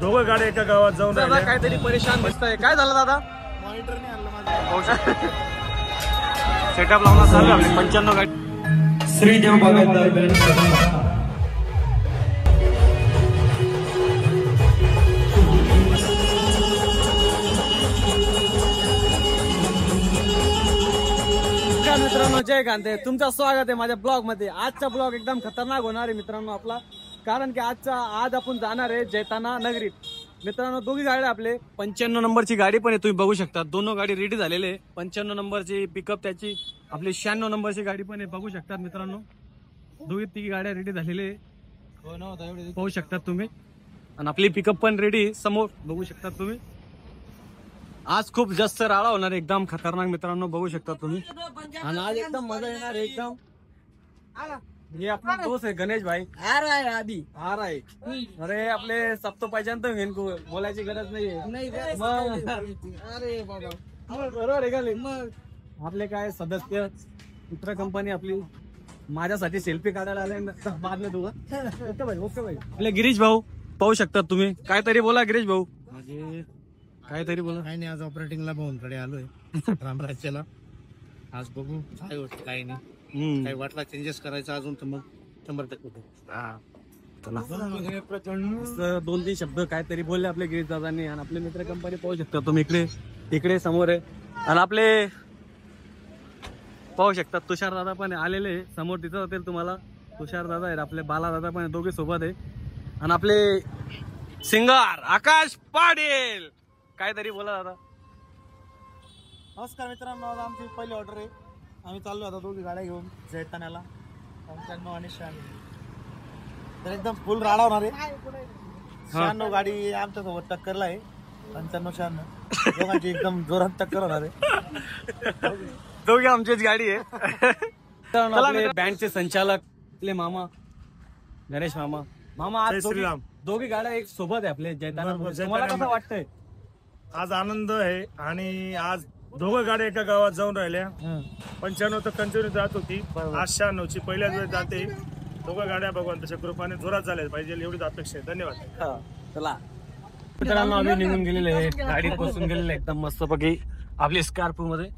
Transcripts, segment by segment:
दोघं गाड्या एका गावात जाऊन दादा काहीतरी परेशान दिसतंय, काय झालं दादा? मॉनिटर नाही आणलं माझं. सेटअप लावणार चालू आपली 95 गाडी. श्रीदेव बागायतदार बँड मित्रांनो, जय कांते, तुमचं स्वागत आहे माझ्या ब्लॉग मध्ये. आजचा ब्लॉग एकदम खतरनाक होणार आहे मित्रांनो आपला, कारण की आज आपण जाणार आहे जैताना नगरीत. मित्रांनो, दोघी गाड्या आपले 95 नंबरची गाडी पण आहे, तुम्ही बघू शकता. दोनों गाडी रेडी झालेले आहे. 95 नंबरची पिकअप, त्याची आपली 96 नंबरची गाडी पण आहे, बघू शकतात मित्रांनो. दोघी तिघी गाड्या रेडी झालेले आहे, पाहू शकतात तुम्ही. आणि आपली पिकअप पण रेडी समोर बघू शकतात तुम्ही. आज खूप जास्त राडा होणार, एकदम खतरनाक मित्रांनो, बघू शकता तुम्ही. आणि आज एकदम मजा येणार एकदम. हे आपला दोस्त आहे गणेश भाई, आ रहा है. अरे आपले सब तो पहचानते हैं इनको, बोलायची गरज नाहीये. अरे बाबा, बरोबर आहे का? मग आपले काय सदस्य मित्र कंपनी आपली माझ्यासाठी सेल्फी काढायला आले. बाद तुझं ओके भाई, ओके भाई. आपले गिरीश भाऊ पाहू शकतात तुम्ही. काहीतरी बोला गिरीश भाऊ. काहीतरी बोला. काही नाही, आज ऑपरेटिंगला भाऊंकडे आलोय रामराज्याला. आज बघू काय होत काय नाही. काही वाटला चेंजेस करायचा अजून तर मग 100% होतो. 2-3 शब्द काहीतरी बोलले आपले गिरीश दादांनी. आणि आपले मित्र कंपनी पाहू शकता तुम्ही. इकडे समोर आहे. आणि आपले पाहू शकतात तुषार दादा पण आलेले समोर, तिथं होतील तुम्हाला. तुषार दादा आहेत, आपले बाला दादा पण दोघे सोबत आहे. आणि आपले सिंगर आकाश पाटील, काहीतरी बोला दादा. नमस्कार मित्रांनो, आज आमची पहिली ऑर्डर आहे. आम्ही चाललो आता दोघी गाड्या घेऊन जैतान्याला. 95 आणि 96 तर एकदम फुल राडा होणार आहे. 96 गाडी आमच्या सोबत टक्करला आहे. 95-96 दोघांची एकदम जोरात टक्कर होणार आहे. दोघी आमचीच गाडी आहे. आपले बँडचे संचालक आपले मामा गणेश मामा आज दोघी गाड्या एक सोबत आहे आपले जैताना. तुम्हाला कसं वाटतंय? आज आनंद आहे. आणि आज दोघं गाड्या एका गावात जाऊन राहिल्या. 95 तर कंटिन्यू जात होती, आज 96ची पहिल्याच वेळेस जाते. दोघं गाड्या भगवंताच्या कृपाने जोरात झाल्या पाहिजे एवढीच अपेक्षा आहे. धन्यवाद. चला मित्रांनो, आम्ही निघून गेलेले आहे, गाडीत बसून गेलेले एकदम मस्तपैकी आपली स्कॉर्पिओ मध्ये.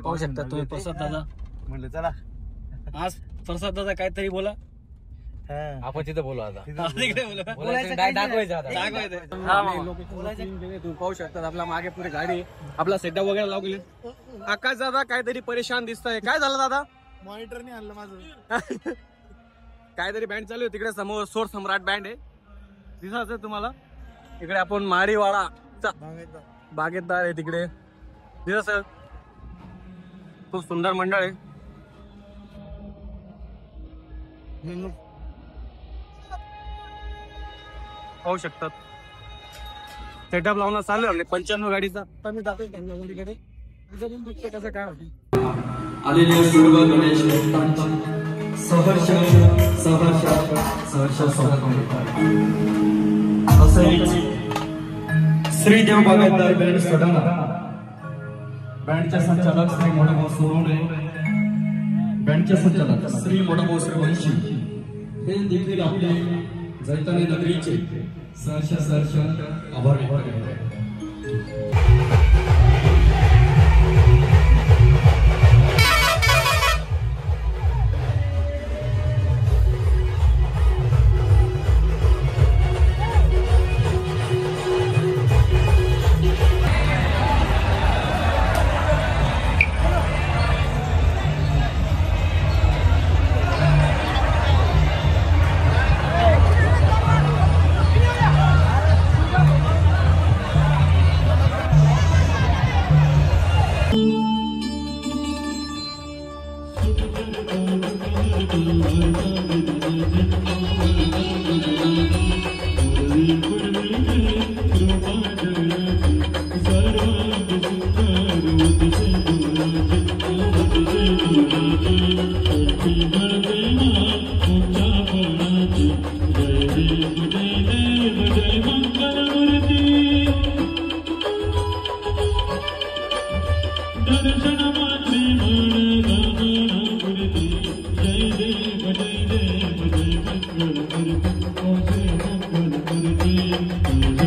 पाहू शकता तुम्ही. प्रसाद दादा म्हणलं चला आज. प्रसाद दादा काहीतरी बोला. आपण तिथं बोलू आता. तुम्ही पाहू शकता आपल्या मागे पुढे गाडी, आपला सेटअप वगैरे लावले. आकाश दादा काहीतरी परेशान दिसतंय, काय झालं दादा? मॉनिटर नाही आणलं माझं. काहीतरी बँड चालू आहे तिकडे समोर. सोर सम्राट बँड आहे, दिसायचं तुम्हाला. इकडे आपण मारीवाडा बागेतदार आहे तिकडे, दिसत. खूप सुंदर मंडळ आहे. पाहू शकतात सेटअप लावणं चालू आहे 95 गाडीचा. तर मी जातो गाडीकडे, कसं काय आलेल्या सर्व गणेश भक्तांचे सहर्ष श्रीदेव बागायतदार बँड सडाणा, बँडचे संचालक श्री मोठभाऊ सोनवणे, बँडचे संचालक श्री मोठभाऊ श्रीवंशी, हे देखील आपले जैतानी नगरीचे सहर्ष आभार व्यक्त करतो. Thank you.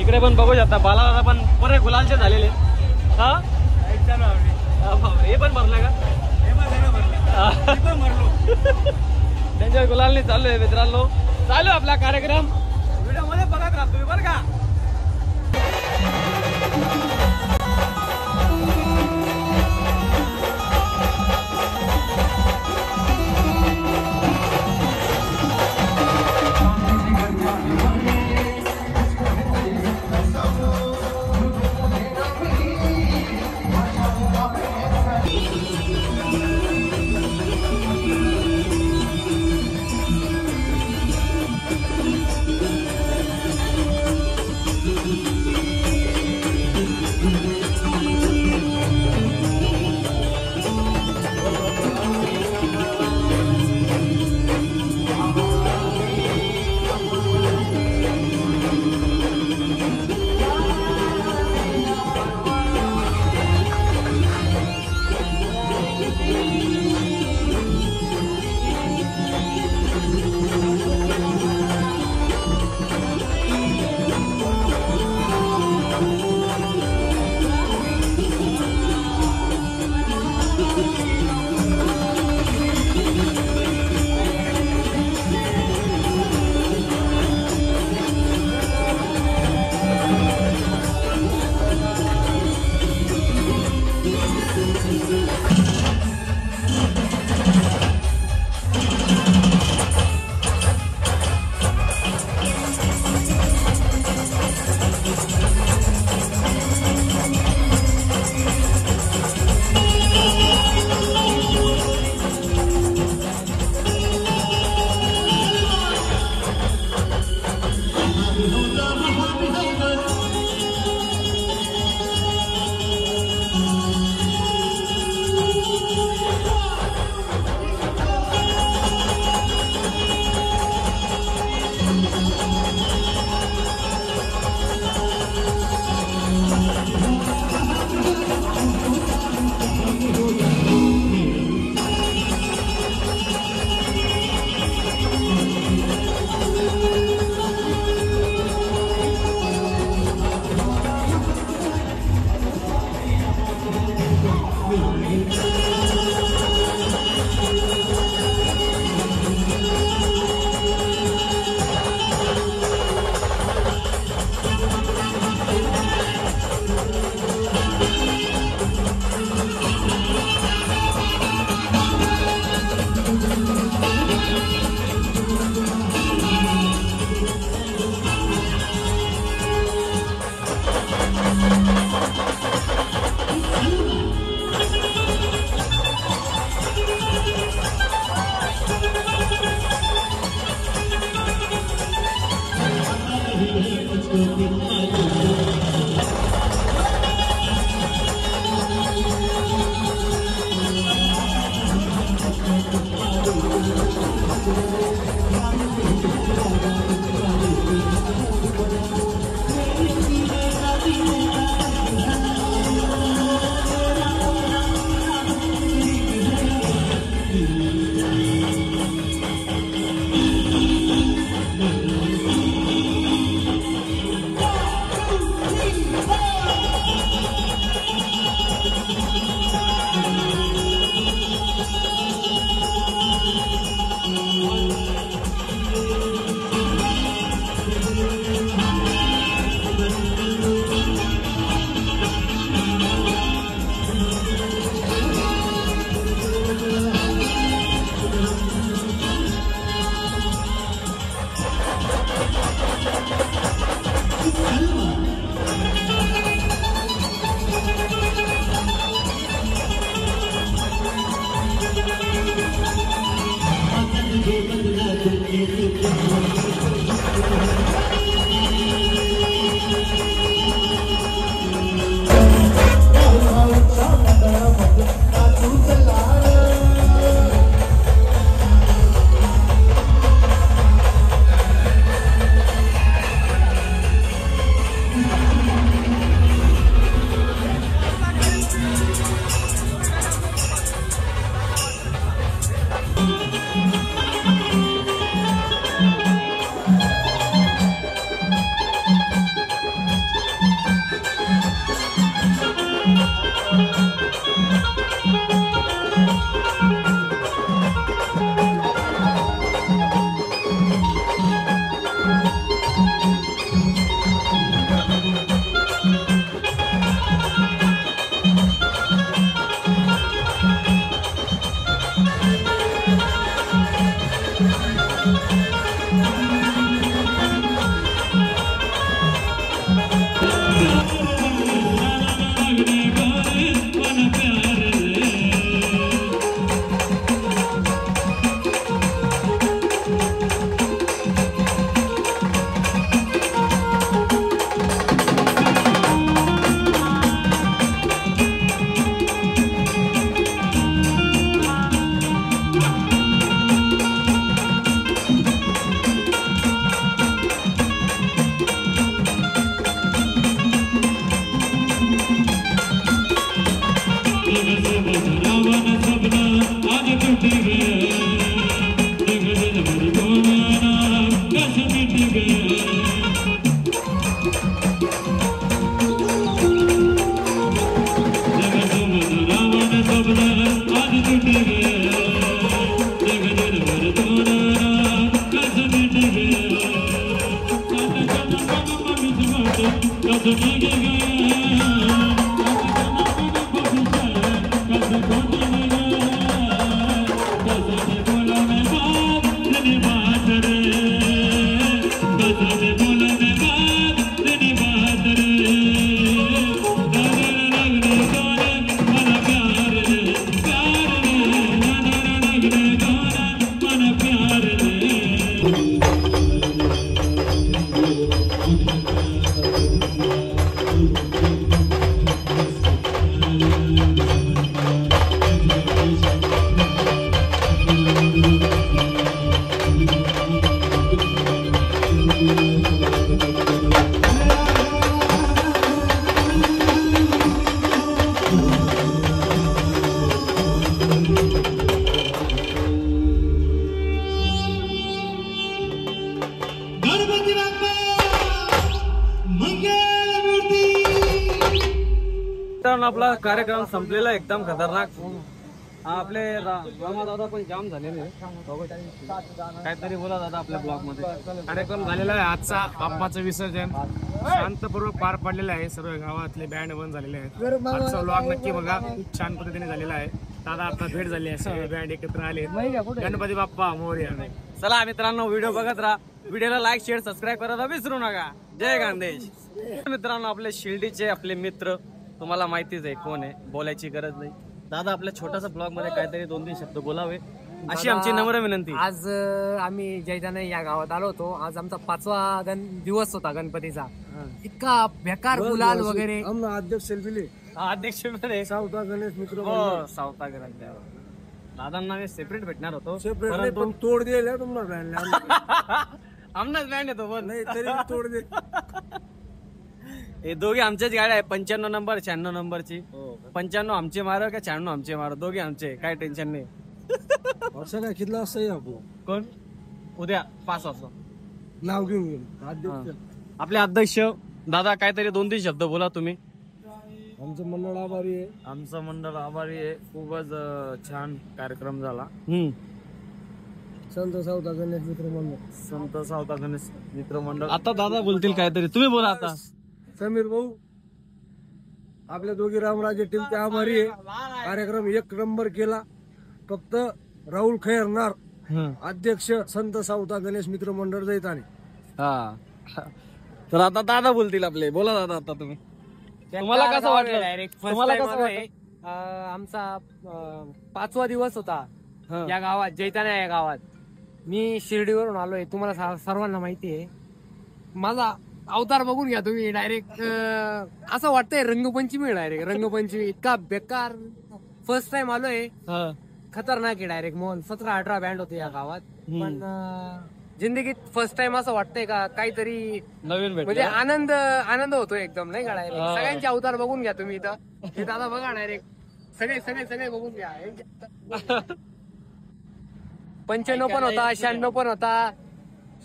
इकडे पण बघू शकता बालाला पण पुरे गुलालचे झालेले. हा हे पण भरलं का? त्यांच्या गुलालने चालू आहे मित्रांनो. चालू आपला कार्यक्रम व्हिडिओ मध्ये बघत राहा तुम्ही बरं का. आपला कार्यक्रम संपलेला एकदम खतरनाक. आपले रामा दादा पण जाम झालेले. काहीतरी बोला दादा आपल्या ब्लॉग मध्ये. कार्यक्रम झालेला आहे आजचा बाप्पाचं विसर्जन शांतपूर्वक पार पडलेलं आहे. सर्व गावातले बँड बंद झालेले आहेत. आजचा ब्लॉग नक्की बघा, खूप छान पद्धतीने झालेला आहे. दादा आता भेट झाली आहे, सगळे बँड एकत्र आले. गणपती बाप्पा मोरया. चला मित्रांनो, व्हिडिओ बघत राहा. व्हिडिओला लाईक शेअर सबस्क्राईब करायला विसरू नका. जय गांधेश. मित्रांनो, आपले शिर्डीचे आपले मित्र तुम्हाला माहितीच आहे कोण आहे, बोलायची गरज नाही. दादा आपल्या छोटासा ब्लॉग मध्ये काहीतरी 2-3 शब्द बोलावे. अशी आमची नम्र विनंती. आज आम्ही जैताना या गावात आलो होतो. आज आमचा 5वा दिवस होता गणपतीचा. इतका बेकार गुलाल वगैरे. अध्यक्ष सावता गणेश मित्र हो सावता गणेश दादांना सेपरेट भेटणार होतो. पण तोड दिले तुम्हाला आमनाच बँड येतो पण नाही तरी तोड दे. हे दोघे आमच्याच गाड्या आहे 95 नंबर 96 नंबरची. 95 आमचे मार का 96 आमचे मार दोघे आमचे काय टेन्शन नाही. असं काय कितला असं आपण कोण उद्या 5 वाजता नाव घेऊन आपले अध्यक्ष दादा काहीतरी 2-3 शब्द बोला तुम्ही. आमचं मंडळ आभारी आहे. आमचं मंडळ आभारी आहे. खूपच छान कार्यक्रम झाला. संत सावता गणेश मित्र मंडळ. संत सावता गणेश मित्र मंडळ. आता दादा बोलतील काहीतरी तुम्ही बोला आता. समीर भाऊ आपल्या दोघी रामराजे टीमचे आभारी आहे. कार्यक्रम 1 नंबर केला. फक्त राहुल खैरनार अध्यक्ष संत सावता गणेश मित्र मंडळ जैताने. हा तर आता दादा बोलतील आपले. बोला दादा आता तुम्ही. तुम्हाला कसं वाटलं डायरेक्ट तुम्हाला कसं वाटलं? आमचा 5वा दिवस होता या गावात जैताना या गावात. मी शिर्डीवरून आलोय. तुम्हाला सर्वांना माहिती आहे. माझा अवतार बघून घ्या तुम्ही. डायरेक्ट असं वाटतंय रंगपंचमी. डायरेक्ट रंगपंचमी. इतका बेकार. फर्स्ट टाइम आलोय. खतरनाक आहे डायरेक्ट. मॉल 17-18 बँड होते या गावात. पण जिंदगीत फर्स्ट टाइम असं वाटतंय का काहीतरी नवीन म्हणजे आनंद होतोय एकदम नाही का. डायरेक्ट सगळ्यांचे अवतार बघून घ्या तुम्ही इथं. हे दादा बघा डायरेक्ट सगळे बघून घ्या. 95 पण होता 96 पण होता.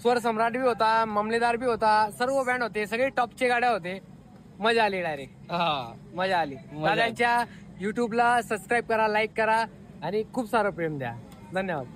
स्वर सम्राट बी होता. मामलेदार बी होता. सर्व बँड होते. सगळे टॉपचे गाड्या होते. मजा आली डायरेक्ट. मजा आली. दादांच्या युट्यूबला सबस्क्राईब करा लाईक करा आणि खूप सारं प्रेम द्या. धन्यवाद.